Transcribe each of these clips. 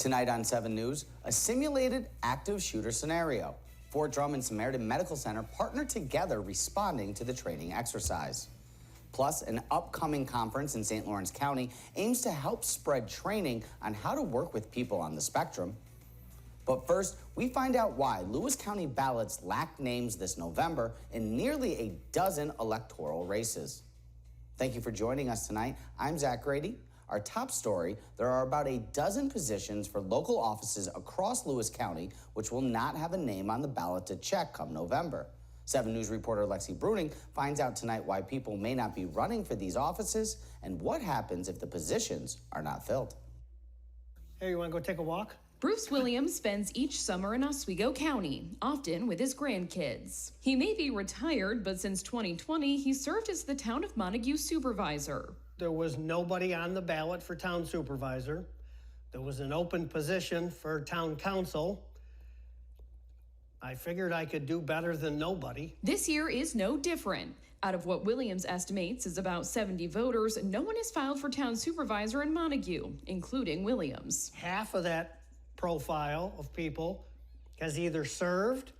Tonight on 7 News, a simulated active shooter scenario. Fort Drum and Samaritan Medical Center partner together responding to the training exercise. Plus, an upcoming conference in St. Lawrence County aims to help spread training on how to work with people on the spectrum. But first, we find out why Lewis County ballots lack names this November in nearly a dozen electoral races. Thank you for joining us tonight. I'm Grady. Our top story, there are about a dozen positions for local offices across Lewis County which will not have a name on the ballot to check come November. 7 News reporter Lexi Bruning finds out tonight why people may not be running for these offices and what happens if the positions are not filled. Hey, you want to go take a walk? Bruce Williams spends each summer in Oswego County, often with his grandkids. He may be retired, but since 2020, he served as the town of Montague supervisor. There was nobody on the ballot for town supervisor. There was an open position for town council. I figured I could do better than nobody. This year is no different. Out of what Williams estimates is about 70 voters, no one has filed for town supervisor in Montague, including Williams. Half of that profile of people has either served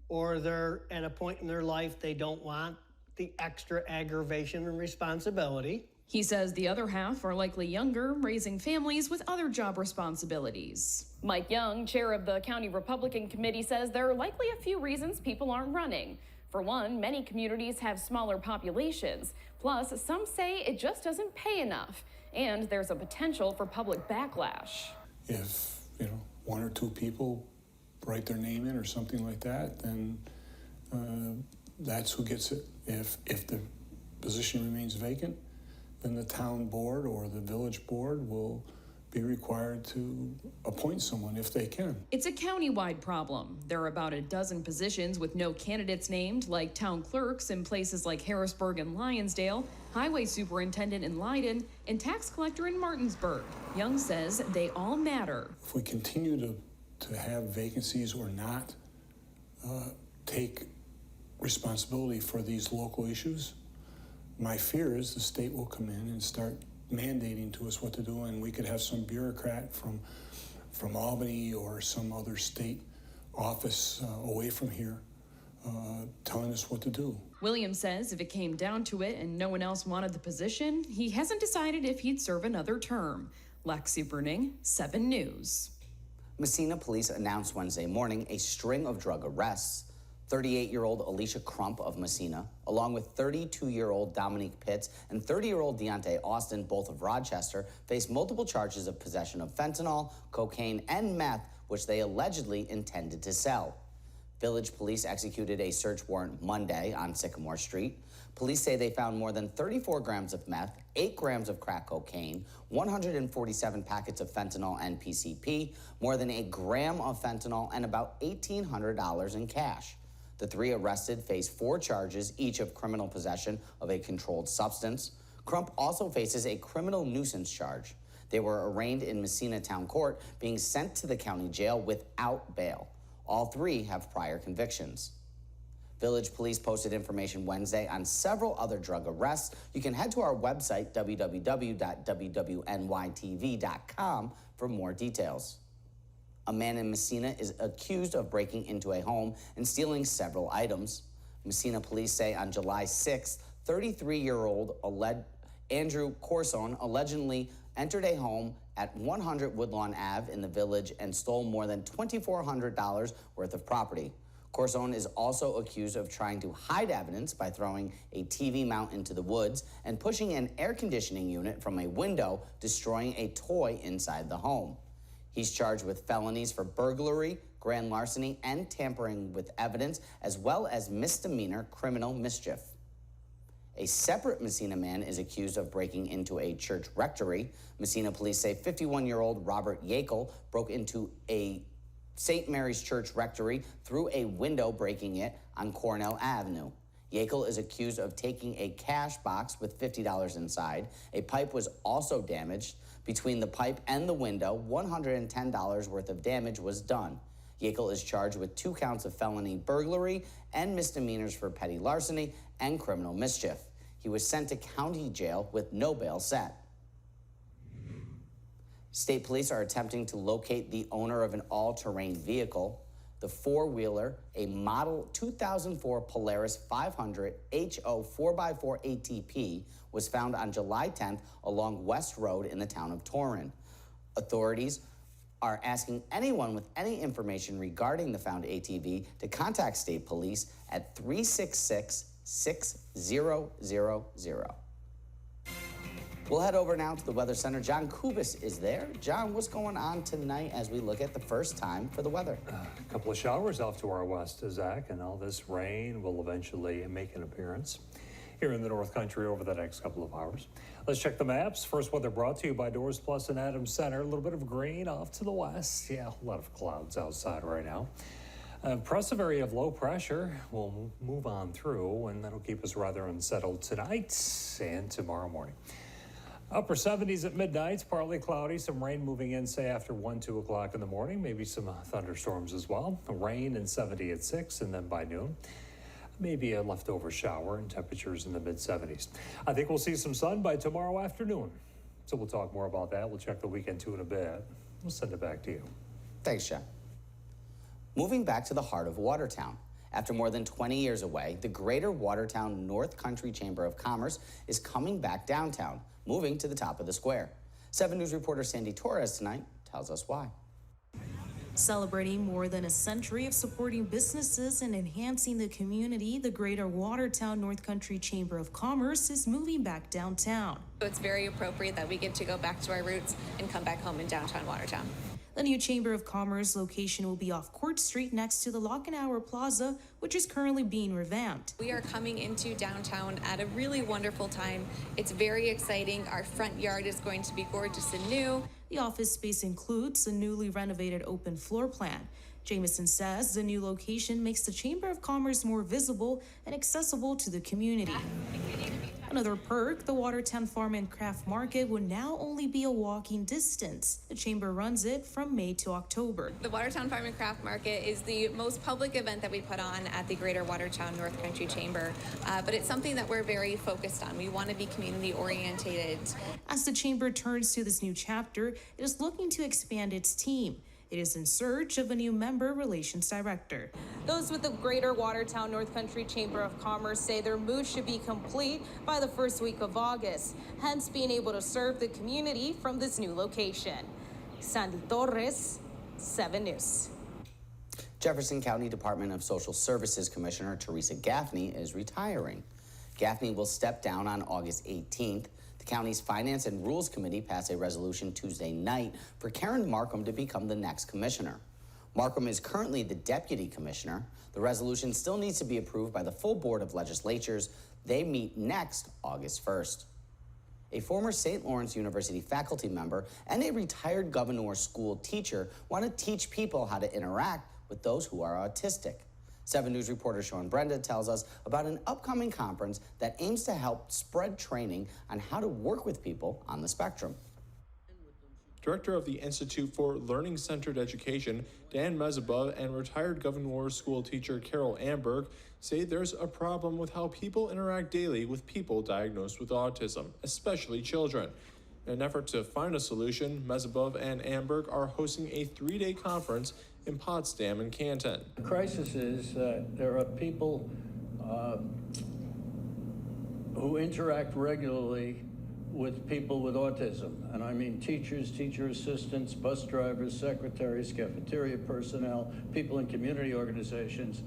or they're at a point in their life they don't want the extra aggravation and responsibility. He says the other half are likely younger, raising families with other job responsibilities. Mike Young, chair of the County Republican Committee, says there are likely a few reasons people aren't running. For one, many communities have smaller populations. Plus, some say it just doesn't pay enough. And there's a potential for public backlash. If, one or two people write their name in or something like that, then that's who gets it. If the position remains vacant, then the town board or the village board will be required to appoint someone if they can. It's a county-wide problem. There are about a dozen positions with no candidates named, like town clerks in places like Harrisburg and Lionsdale, highway superintendent in Leiden, and tax collector in Martinsburg. Young says they all matter. If we continue to have vacancies or not take responsibility for these local issues, my fear is the state will come in and start mandating to us what to do, and we could have some bureaucrat from Albany or some other state office away from here telling us what to do. Williams says if it came down to it and no one else wanted the position, he hasn't decided if he'd serve another term. Lexi Bruning, 7 News. Messina police announced Wednesday morning a string of drug arrests. 38-year-old Alicia Crump of Messina, along with 32-year-old Dominique Pitts and 30-year-old Deontay Austin, both of Rochester, face multiple charges of possession of fentanyl, cocaine, and meth, which they allegedly intended to sell. Village police executed a search warrant Monday on Sycamore Street. Police say they found more than 34 grams of meth, 8 grams of crack cocaine, 147 packets of fentanyl and PCP, more than a gram of fentanyl, and about $1,800 in cash. The 3 arrested face 4 charges, each of criminal possession of a controlled substance. Crump also faces a criminal nuisance charge. They were arraigned in Messina Town Court, being sent to the county jail without bail. All 3 have prior convictions. Village police posted information Wednesday on several other drug arrests. You can head to our website, www.wwnytv.com, for more details. A man in Messina is accused of breaking into a home and stealing several items. Messina police say on July 6th, 33-year-old Andrew Corsone allegedly entered a home at 100 Woodlawn Ave in the village and stole more than $2,400 worth of property. Corsone is also accused of trying to hide evidence by throwing a TV mount into the woods and pushing an air conditioning unit from a window, destroying a toy inside the home. He's charged with felonies for burglary, grand larceny, and tampering with evidence, as well as misdemeanor criminal mischief. A separate Messina man is accused of breaking into a church rectory. Messina police say 51-year-old Robert Yakel broke into a St. Mary's Church rectory through a window, breaking it on Cornell Avenue. Yakel is accused of taking a cash box with $50 inside. A pipe was also damaged. Between the pipe and the window, $110 worth of damage was done. Yakel is charged with 2 counts of felony burglary and misdemeanors for petty larceny and criminal mischief. He was sent to county jail with no bail set. State police are attempting to locate the owner of an all-terrain vehicle. The four-wheeler, a model 2004 Polaris 500 HO 4x4 ATP, was found on July 10th along West Road in the town of Torrin. Authorities are asking anyone with any information regarding the found ATV to contact state police at 366-6000. We'll head over now to the Weather Center. John Kubis is there. John, what's going on tonight as we look at the first time for the weather? A couple of showers off to our west, Zach, and all this rain will eventually make an appearance here in the North Country over the next couple of hours. Let's check the maps. First weather brought to you by Doors Plus and Adams Center. A little bit of green off to the west. Yeah, a lot of clouds outside right now. An impressive area of low pressure will move on through, and that'll keep us rather unsettled tonight and tomorrow morning. Upper 70s at midnight, partly cloudy, some rain moving in, say, after 1, 2 o'clock in the morning, maybe some thunderstorms as well. Rain and 70 at 6, and then by noon, maybe a leftover shower and temperatures in the mid-70s. I think we'll see some sun by tomorrow afternoon. So we'll talk more about that. We'll check the weekend too in a bit. We'll send it back to you. Thanks, John. Moving back to the heart of Watertown. After more than 20 years away, the Greater Watertown North Country Chamber of Commerce is coming back downtown, moving to the top of the square. 7 News reporter Sandy Torres tonight tells us why. Celebrating more than a century of supporting businesses and enhancing the community, the Greater Watertown North Country Chamber of Commerce is moving back downtown. So it's very appropriate that we get to go back to our roots and come back home in downtown Watertown. The new Chamber of Commerce location will be off Court Street next to the Lock and Hour Plaza, which is currently being revamped. We are coming into downtown at a really wonderful time. It's very exciting. Our front yard is going to be gorgeous and new. The office space includes a newly renovated open floor plan. Jameson says the new location makes the Chamber of Commerce more visible and accessible to the community. Another perk, the Watertown Farm and Craft Market will now only be a walking distance. The Chamber runs it from May to October. The Watertown Farm and Craft Market is the most public event that we put on at the Greater Watertown North Country Chamber, but it's something that we're very focused on. We want to be community oriented. As the Chamber turns to this new chapter, it is looking to expand its team. It is in search of a new member relations director. Those with the Greater Watertown North Country Chamber of Commerce say their move should be complete by the first week of August, hence being able to serve the community from this new location. Sandy Torres, 7 News. Jefferson County Department of Social Services Commissioner Teresa Gaffney is retiring. Gaffney will step down on August 18th. The county's Finance and Rules Committee passed a resolution Tuesday night for Karen Markham to become the next commissioner. Markham is currently the deputy commissioner. The resolution still needs to be approved by the full board of legislatures. They meet next August 1st. A former St. Lawrence University faculty member and a retired Gouverneur school teacher want to teach people how to interact with those who are autistic. 7 News reporter Sean Brenda tells us about an upcoming conference that aims to help spread training on how to work with people on the spectrum. Director of the Institute for Learning-Centered Education, Dan Mezabov, and retired Gouverneur school teacher Carol Amberg say there's a problem with how people interact daily with people diagnosed with autism, especially children. In an effort to find a solution, Mezabov and Amberg are hosting a 3-day conference in Potsdam and Canton. The crisis is that there are people who interact regularly with people with autism. And I mean teachers, teacher assistants, bus drivers, secretaries, cafeteria personnel, people in community organizations,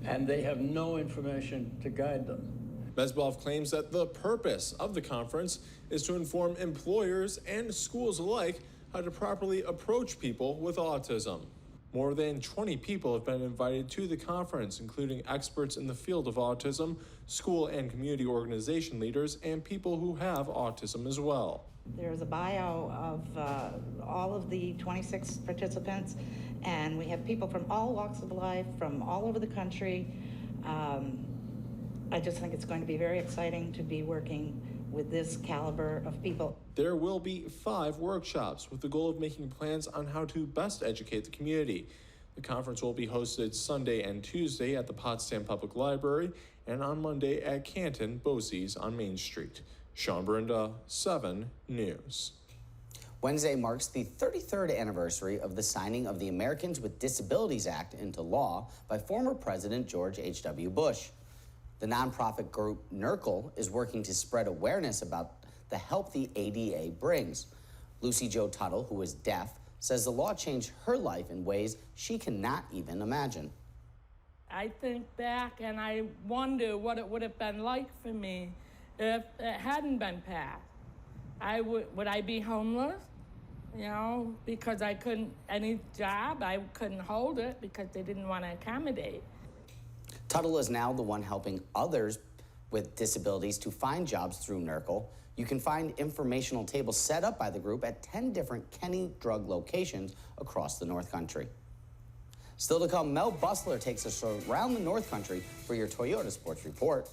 and they have no information to guide them. Mezbov claims that the purpose of the conference is to inform employers and schools alike how to properly approach people with autism. More than 20 people have been invited to the conference, including experts in the field of autism, school and community organization leaders, and people who have autism as well. There's a bio of all of the 26 participants, and we have people from all walks of life, from all over the country. I just think it's going to be very exciting to be working with this caliber of people. There will be 5 workshops with the goal of making plans on how to best educate the community. The conference will be hosted Sunday and Tuesday at the Potsdam Public Library and on Monday at Canton Bosse's on Main Street. Sean Brinda, 7 News. Wednesday marks the 33rd anniversary of the signing of the Americans with Disabilities Act into law by former President George H.W. Bush. The nonprofit group NERCL is working to spread awareness about the help the ADA brings. Lucy Jo Tuttle, who is deaf, says the law changed her life in ways she cannot even imagine. I think back and I wonder what it would have been like for me if it hadn't been passed. Would I be homeless? You know, because I couldn't, any job, I couldn't hold it because they didn't want to accommodate. Tuttle is now the one helping others with disabilities to find jobs through NERCL. You can find informational tables set up by the group at 10 different Kenny drug locations across the North Country. Still to come, Mel Busler takes us around the North Country for your Toyota Sports Report.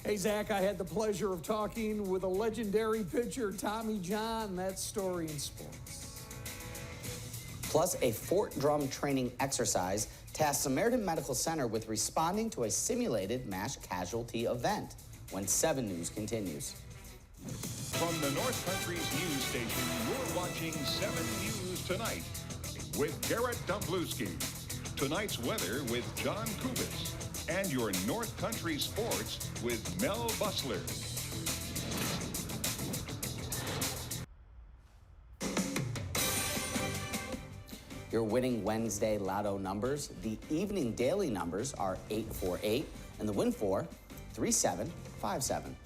Hey, Zach, I had the pleasure of talking with a legendary pitcher, Tommy John. That story in sports. Plus, a Fort Drum training exercise tasked Samaritan Medical Center with responding to a simulated mass casualty event when 7 News continues. From the North Country's news station, you're watching 7 News Tonight with Garrett Dumblewski. Tonight's weather with John Kubis. And your North Country sports with Mel Busler. Your winning Wednesday lotto numbers. The evening daily numbers are 848 and the win for 3757.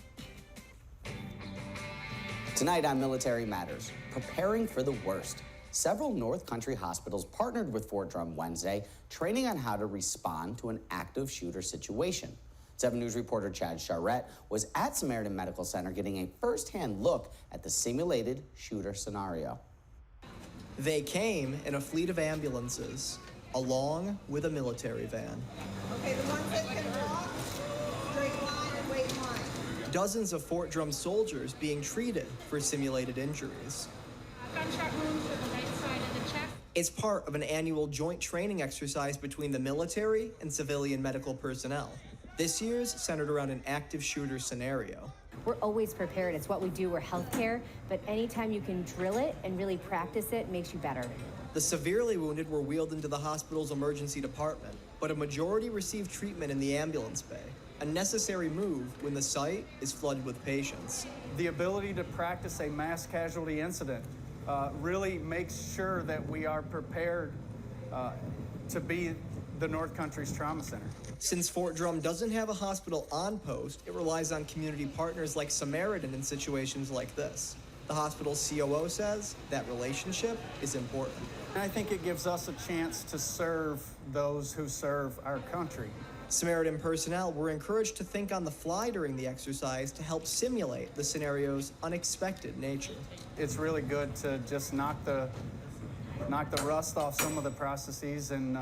Tonight on Military Matters, preparing for the worst. Several North Country hospitals partnered with Fort Drum Wednesday, training on how to respond to an active shooter situation. 7 News reporter Chad Charette was at Samaritan Medical Center getting a first-hand look at the simulated shooter scenario. They came in a fleet of ambulances, along with a military van. Okay, the ones that can walk, straight line and wait in line. Dozens of Fort Drum soldiers being treated for simulated injuries. Gunshot wound to the right side of the chest. It's part of an annual joint training exercise between the military and civilian medical personnel. This year's centered around an active shooter scenario. We're always prepared. It's what we do. We're healthcare, but anytime you can drill it and really practice it makes you better. The severely wounded were wheeled into the hospital's emergency department, but a majority received treatment in the ambulance bay, a necessary move when the site is flooded with patients. The ability to practice a mass casualty incident really makes sure that we are prepared to be the North Country's trauma center. Since Fort Drum doesn't have a hospital on post, it relies on community partners like Samaritan in situations like this. The hospital's COO says that relationship is important. I think it gives us a chance to serve those who serve our country. Samaritan personnel were encouraged to think on the fly during the exercise to help simulate the scenario's unexpected nature. It's really good to just knock the rust off some of the processes and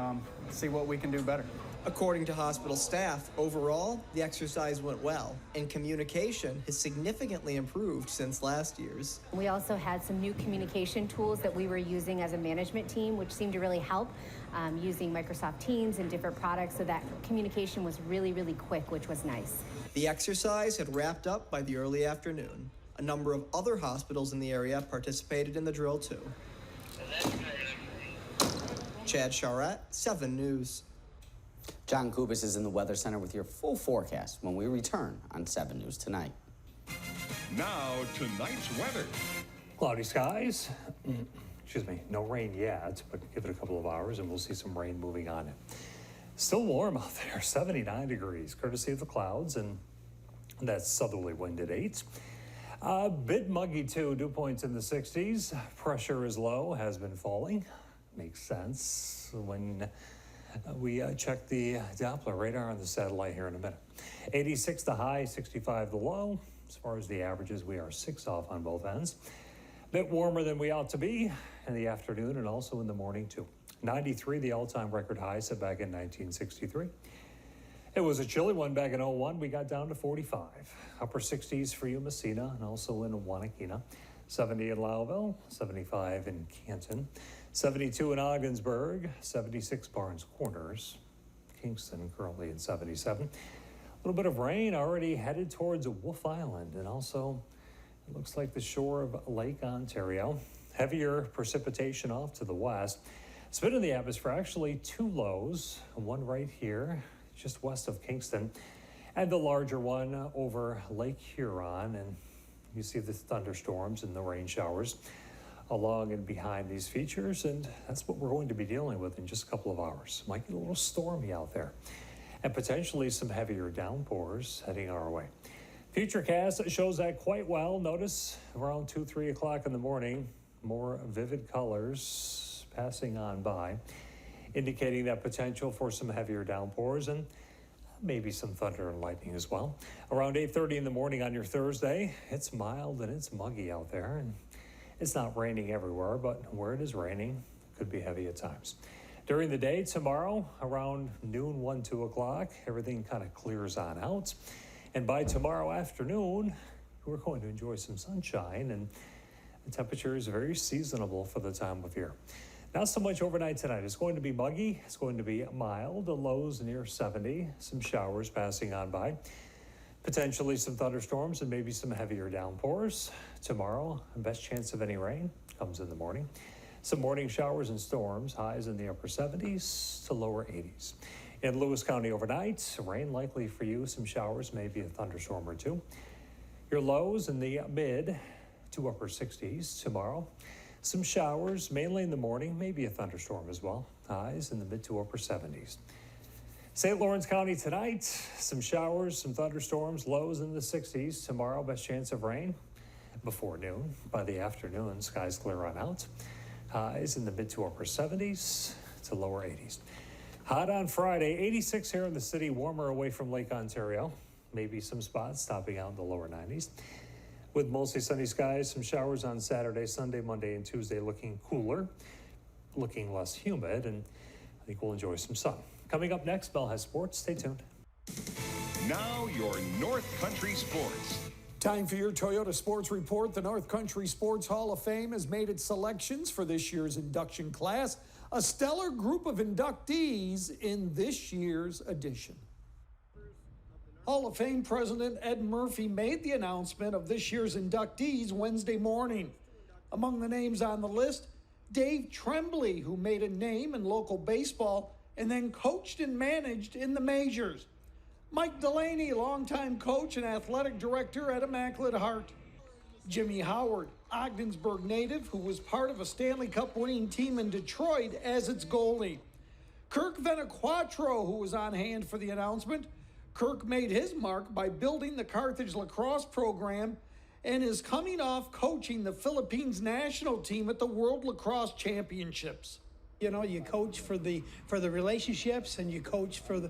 see what we can do better. According to hospital staff, overall, the exercise went well, and communication has significantly improved since last year's. We also had some new communication tools that we were using as a management team, which seemed to really help, using Microsoft Teams and different products, so that communication was really, really quick, which was nice. The exercise had wrapped up by the early afternoon. A number of other hospitals in the area participated in the drill, too. Chad Charette, 7 News. John Kubis is in the Weather Center with your full forecast when we return on 7 News Tonight. Now, tonight's weather. Cloudy skies. Excuse me, no rain yet, but give it a couple of hours and we'll see some rain moving on it. Still warm out there, 79 degrees, courtesy of the clouds, and that southerly wind at 8. A bit muggy too, dew points in the 60s. Pressure is low, has been falling. Makes sense when we check the Doppler radar on the satellite here in a minute. 86 the high, 65 the low. As far as the averages, we are 6 off on both ends. Bit warmer than we ought to be in the afternoon and also in the morning too. 93 the all-time record high set back in 1963. It was a chilly one back in 01. We got down to 45. Upper 60s for you, Messina, and also in Wanakina. 70 in Lowville, 75 in Canton, 72 in Ogdensburg, 76 Barnes Corners, Kingston currently in 77. A little bit of rain already headed towards Wolf Island, and also it looks like the shore of Lake Ontario. Heavier precipitation off to the west. Spin in the atmosphere, actually 2 lows, one right here, just west of Kingston, and the larger one over Lake Huron. And you see the thunderstorms and the rain showers along and behind these features, and that's what we're going to be dealing with in just a couple of hours. Might get a little stormy out there, and potentially some heavier downpours heading our way. Futurecast shows that quite well. Notice around 2, 3 o'clock in the morning, more vivid colors passing on by, indicating that potential for some heavier downpours and maybe some thunder and lightning as well. Around 8:30 in the morning on your Thursday, it's mild and it's muggy out there, and it's not raining everywhere, but where it is raining, it could be heavy at times. During the day tomorrow, around noon, 1, 2 o'clock, everything kind of clears on out. And by tomorrow afternoon, we're going to enjoy some sunshine, and the temperature is very seasonable for the time of year. Not so much overnight tonight. It's going to be muggy. It's going to be mild. The lows near 70. Some showers passing on by. Potentially some thunderstorms and maybe some heavier downpours. Tomorrow, the best chance of any rain comes in the morning. Some morning showers and storms. Highs in the upper 70s to lower 80s. In Lewis County overnight, rain likely for you. Some showers, maybe a thunderstorm or two. Your lows in the mid to upper 60s tomorrow. Some showers, mainly in the morning, maybe a thunderstorm as well. Highs in the mid to upper 70s. St. Lawrence County tonight, some showers, some thunderstorms, lows in the 60s. Tomorrow, best chance of rain before noon. By the afternoon, skies clear on out. Highs in the mid to upper 70s to lower 80s. Hot on Friday, 86 here in the city, warmer away from Lake Ontario. Maybe some spots topping out in the lower 90s. With mostly sunny skies, some showers on Saturday, Sunday, Monday, and Tuesday looking cooler, looking less humid, and I think we'll enjoy some sun. Coming up next, Mel has sports. Stay tuned. Now your North Country Sports. Time for your Toyota Sports Report. The North Country Sports Hall of Fame has made its selections for this year's induction class, a stellar group of inductees in this year's edition. Hall of Fame President Ed Murphy made the announcement of this year's inductees Wednesday morning. Among the names on the list, Dave Tremblay, who made a name in local baseball and then coached and managed in the majors. Mike Delaney, longtime coach and athletic director at Immaculate Heart. Jimmy Howard, Ogdensburg native, who was part of a Stanley Cup winning team in Detroit as its goalie. Kirk Venaquatro, who was on hand for the announcement. Kirk made his mark by building the Carthage lacrosse program and is coming off coaching the Philippines national team at the World Lacrosse Championships. You know, you coach for the relationships, and you coach for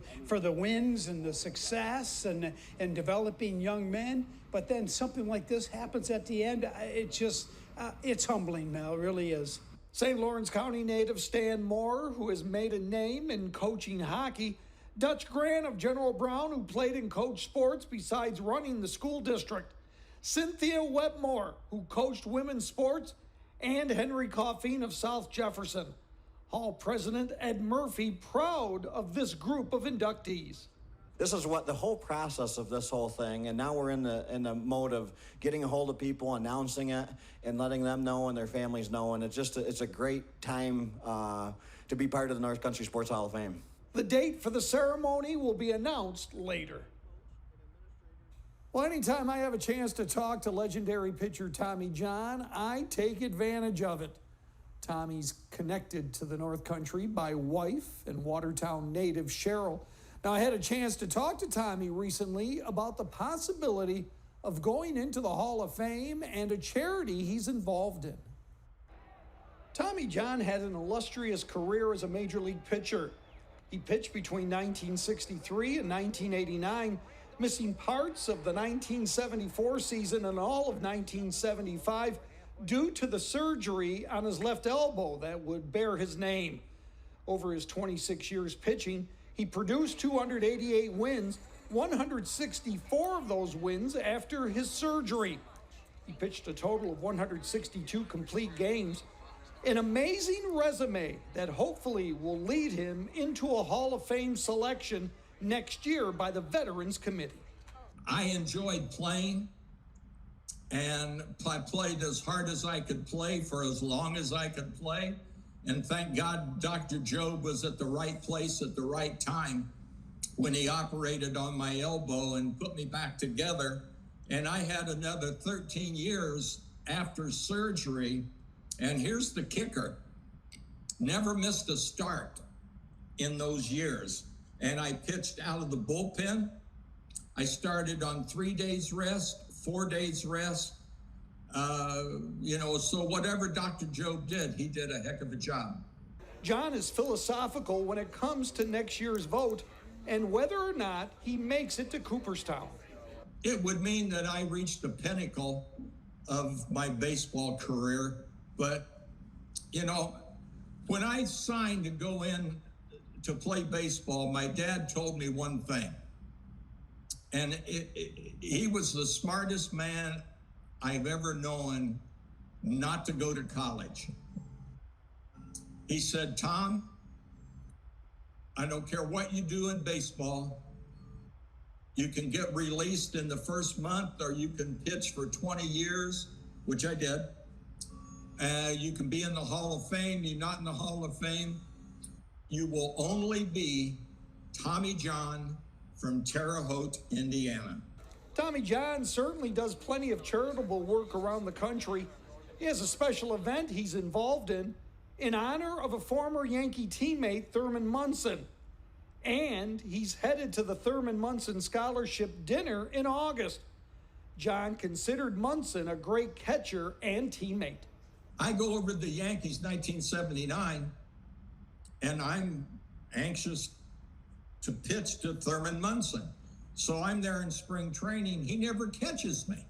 the wins and the success and developing young men. But then something like this happens at the end. It's humbling, Mel. It really is. St. Lawrence County native Stan Moore, who has made a name in coaching hockey. Dutch Grant of General Brown, who played and coached sports besides running the school district. Cynthia Wetmore, who coached women's sports. And Henry Coffeen of South Jefferson. Hall President Ed Murphy proud of this group of inductees. This is what the whole process of this whole thing, and now we're in the mode of getting a hold of people, announcing it, and letting them know and their families know, and it's a great time to be part of the North Country Sports Hall of Fame. The date for the ceremony will be announced later. Well, anytime I have a chance to talk to legendary pitcher Tommy John, I take advantage of it. Tommy's connected to the North Country by wife and Watertown native Cheryl. Now, I had a chance to talk to Tommy recently about the possibility of going into the Hall of Fame and a charity he's involved in. Tommy John had an illustrious career as a major league pitcher. He pitched between 1963 and 1989, missing parts of the 1974 season and all of 1975 due to the surgery on his left elbow that would bear his name. Over his 26 years pitching, he produced 288 wins, 164 of those wins after his surgery. He pitched a total of 162 complete games. An amazing resume that hopefully will lead him into a Hall of Fame selection next year by the Veterans Committee. I enjoyed playing, and I played as hard as I could play for as long as I could play. And thank God Dr. Job was at the right place at the right time when he operated on my elbow and put me back together. And I had another 13 years after surgery. And here's the kicker. Never missed a start in those years. And I pitched out of the bullpen. I started on 3 days rest, 4 days rest. So whatever Dr. Job did, he did a heck of a job. John is philosophical when it comes to next year's vote and whether or not he makes it to Cooperstown. It would mean that I reached the pinnacle of my baseball career. But, when I signed to go in to play baseball, my dad told me one thing. And he was the smartest man I've ever known not to go to college. He said, Tom, I don't care what you do in baseball. You can get released in the first month, or you can pitch for 20 years, which I did. You can be in the Hall of Fame. You're not in the Hall of Fame. You will only be Tommy John from Terre Haute, Indiana. Tommy John certainly does plenty of charitable work around the country. He has a special event he's involved in honor of a former Yankee teammate, Thurman Munson. And he's headed to the Thurman Munson Scholarship Dinner in August. John considered Munson a great catcher and teammate. I go over to the Yankees 1979, and I'm anxious to pitch to Thurman Munson. So I'm there in spring training. He never catches me.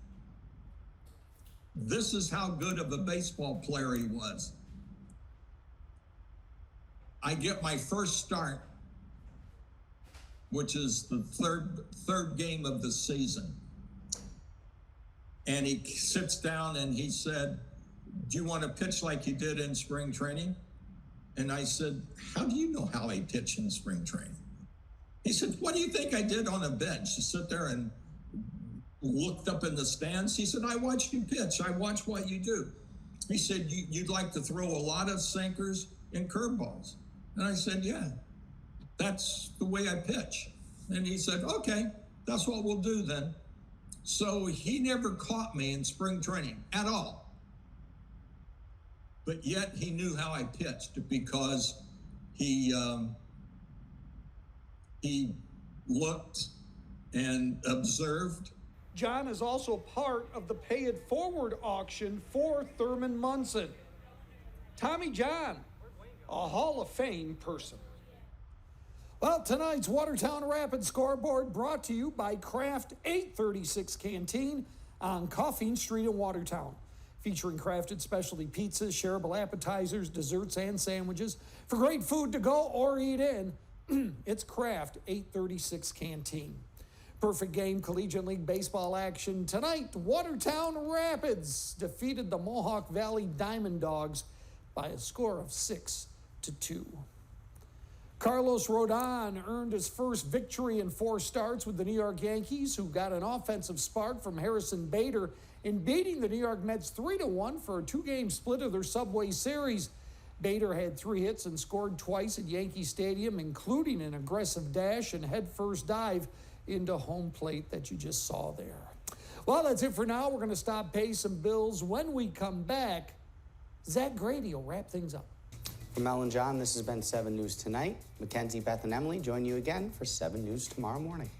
This is how good of a baseball player he was. I get my first start, which is the third game of the season. And he sits down and he said, do you want to pitch like you did in spring training? And I said, how do you know how I pitch in spring training? He said, what do you think I did on a bench? You sit there and looked up in the stands. He said, I watched you pitch. I watched what you do. He said, you'd like to throw a lot of sinkers and curveballs. And I said, yeah, that's the way I pitch. And he said, okay, that's what we'll do then. So he never caught me in spring training at all. But yet he knew how I pitched because he looked and observed. John is also part of the Pay It Forward auction for Thurman Munson. Tommy John, a Hall of Fame person. Well, tonight's Watertown Rapid Scoreboard brought to you by Kraft 836 Canteen on Coffeen Street in Watertown. Featuring crafted specialty pizzas, shareable appetizers, desserts, and sandwiches. For great food to go or eat in, it's Kraft 836 Canteen. Perfect game Collegiate League baseball action tonight. Watertown Rapids defeated the Mohawk Valley Diamond Dogs by a score of 6-2. Carlos Rodon earned his first victory in 4 starts with the New York Yankees, who got an offensive spark from Harrison Bader in beating the New York Mets 3-1 for a 2-game split of their Subway Series. Bader had 3 hits and scored twice at Yankee Stadium, including an aggressive dash and head-first dive into home plate that you just saw there. Well, that's it for now. We're going to stop, pay some bills. When we come back, Zach Grady will wrap things up. For Mel and John, this has been 7 News Tonight. Mackenzie, Beth, and Emily join you again for 7 News tomorrow morning.